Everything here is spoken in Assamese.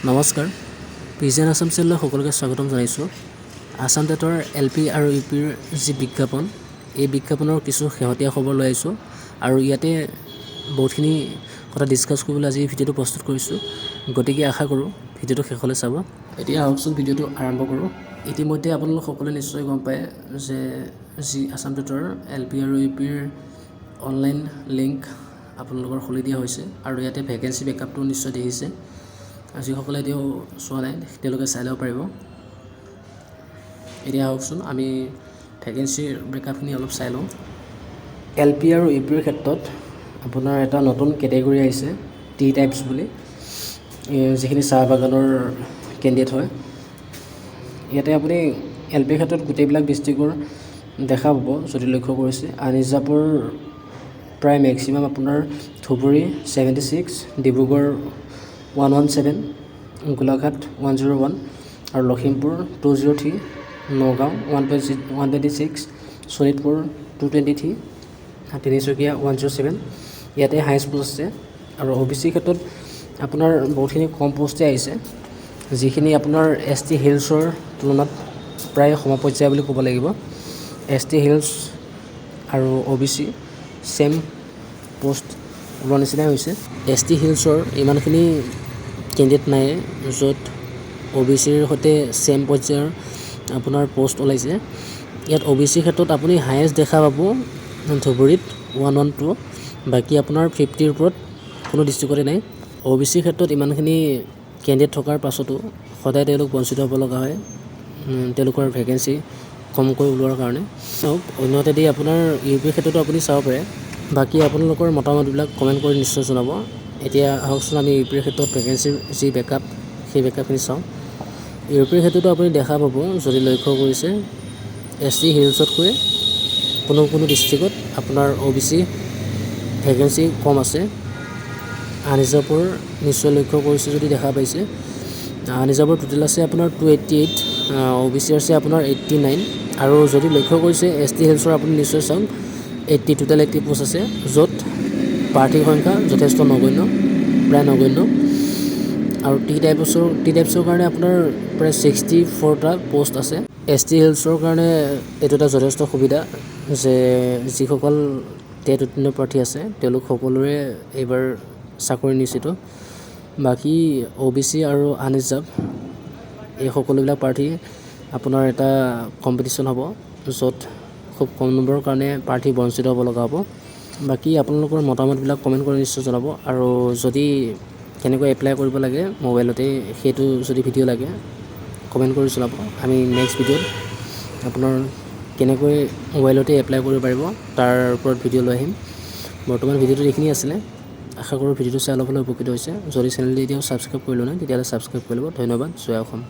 নমস্কাৰ পিজন আসাম চেনেললৈ সকলোকে স্বাগতম জনাইছোঁ। আসাম টেটৰ LP আৰু UPৰ যি বিজ্ঞাপন, এই বিজ্ঞাপনৰ কিছু শেহতীয়া খবৰ লৈ আহিছোঁ আৰু ইয়াতে বহুতখিনি কথা ডিছকাছ কৰিবলৈ আজি ভিডিঅ'টো প্ৰস্তুত কৰিছোঁ। গতিকে আশা কৰোঁ ভিডিঅ'টো শেষলৈ চাব। এতিয়া আহকচোন ভিডিঅ'টো আৰম্ভ কৰোঁ। ইতিমধ্যে আপোনালোক সকলোৱে নিশ্চয় গম পায় যে যি আসাম টেটৰ LP আৰু UPৰ অনলাইন লিংক আপোনালোকৰ খুলি দিয়া হৈছে আৰু ইয়াতে ভেকেঞ্চি বেকআপটো নিশ্চয় দেখিছে। যিসকলে এতিয়াও চোৱা নাই তেওঁলোকে চাই ল'ব পাৰিব। এতিয়া আহকচোন আমি ভেকেঞ্চিৰ ব্ৰেকআপখিনি অলপ চাই লওঁ। LP আৰু UPৰ ক্ষেত্ৰত আপোনাৰ এটা নতুন কেটেগৰী আহিছে টি টাইপছ বুলি, যিখিনি চাহ বাগানৰ কেণ্ডিডেট হয়। ইয়াতে আপুনি LPৰ ক্ষেত্ৰত গোটেইবিলাক ডিষ্ট্ৰিক্টৰ দেখা পাব যদি লক্ষ্য কৰিছে। আনিজাপুৰ প্ৰায় মেক্সিমাম আপোনাৰ ধুবুৰী 76, ডিব্ৰুগড় 117, গোলাঘাট 101 আৰু লখিমপুৰ 203, নগাঁও 126, শোণিতপুৰ 223, তিনিচুকীয়া 107। ইয়াতে হাইষ্ট পোষ্ট আছে। আৰু OBC ক্ষেত্ৰত আপোনাৰ বহুতখিনি কম পোষ্টে আহিছে, যিখিনি আপোনাৰ ST হিলছৰ তুলনাত প্ৰায় সমপৰ্যায় বুলি ক'ব লাগিব। ST হিলছ আৰু OBC ছেম পোষ্ট ওলোৱা নিচিনাই হৈছে। ST হিলছৰ ইমানখিনি কেণ্ডিডেট নাই, য'ত OBCৰ সৈতে ছেম পৰ্যায়ৰ আপোনাৰ পোষ্ট ওলাইছে। ইয়াত OBC ক্ষেত্ৰত আপুনি হায়েষ্ট দেখা পাব ধুবুৰীত 112, বাকী আপোনাৰ 50ৰ ওপৰত কোনো ডিষ্ট্ৰিক্টতে নাই। OBC ক্ষেত্ৰত ইমানখিনি কেণ্ডিডেট থকাৰ পাছতো সদায় তেওঁলোক বঞ্চিত হ'ব লগা হয় তেওঁলোকৰ ভেকেঞ্চি কমকৈ ওলোৱাৰ কাৰণে। অন্যহাতেদি আপোনাৰ UPৰ ক্ষেত্ৰতো আপুনি চাব পাৰে। বাকী আপোনালোকৰ মতামতবিলাক কমেণ্ট কৰি নিশ্চয় জনাব। এতিয়া আহকচোন আমি UPৰ ক্ষেত্ৰত ভেকেঞ্চিৰ যি বেকআপ সেই বেকআপখিনি চাওঁ। UPৰ ক্ষেত্ৰতো আপুনি দেখা পাব যদি লক্ষ্য কৰিছে ST হিলছতকৈ কোনো ডিষ্ট্ৰিক্টত আপোনাৰ OBC ভেকেঞ্চি কম আছে। আনিজাপুৰ নিশ্চয় লক্ষ্য কৰিছে যদি দেখা পাইছে। আনিজাপুৰ টোটেল আছে আপোনাৰ 288, OBC আছে আপোনাৰ 89। আৰু যদি লক্ষ্য কৰিছে ST হিলছৰ আপুনি নিশ্চয় চাওক 80, টোটেল 80 পোষ্ট আছে, য'ত প্ৰাৰ্থীৰ সংখ্যা যথেষ্ট নগণ্য, প্ৰায় নগণ্য। আৰু টি টাইপছৰ কাৰণে আপোনাৰ প্ৰায় 64টা পোষ্ট আছে। ST হিলছৰ কাৰণে এইটো এটা যথেষ্ট সুবিধা যে যিসকল টেট উত্তীৰ্ণ প্ৰাৰ্থী আছে তেওঁলোক সকলোৰে এইবাৰ চাকৰি নিশ্চিত। বাকী OBC আৰু আনৰিজাৰ্ভ এই সকলোবিলাক প্ৰাৰ্থী আপোনাৰ এটা কম্পিটিশ্যন হ'ব, য'ত খুব কম নম্বৰৰ কাৰণে প্ৰাৰ্থী বঞ্চিত হ'ব লগা হ'ব। বাকী আপোনালোকৰ মতামতবিলাক কমেণ্ট কৰি নিশ্চয় জনাব। আৰু যদি কেনেকৈ এপ্লাই কৰিব লাগে মোবাইলতে, সেইটো যদি ভিডিঅ' লাগে কমেণ্ট কৰি জনাব। আমি নেক্সট ভিডিঅ'ত আপোনাৰ কেনেকৈ মোবাইলতে এপ্লাই কৰিব পাৰিব তাৰ ওপৰত ভিডিঅ' লৈ আহিম। বৰ্তমান ভিডিঅ'টো এইখিনি আছিলে। আশা কৰোঁ ভিডিঅ'টো চাই অলপ হ'লেও উপকৃত হৈছে। যদি চেনেলটো এতিয়াও ছাবস্ক্ৰাইব কৰি লোৱা নাই তেতিয়াহ'লে ছাবস্ক্ৰাইব কৰি ল'ব। ধন্যবাদ। জয় অসম।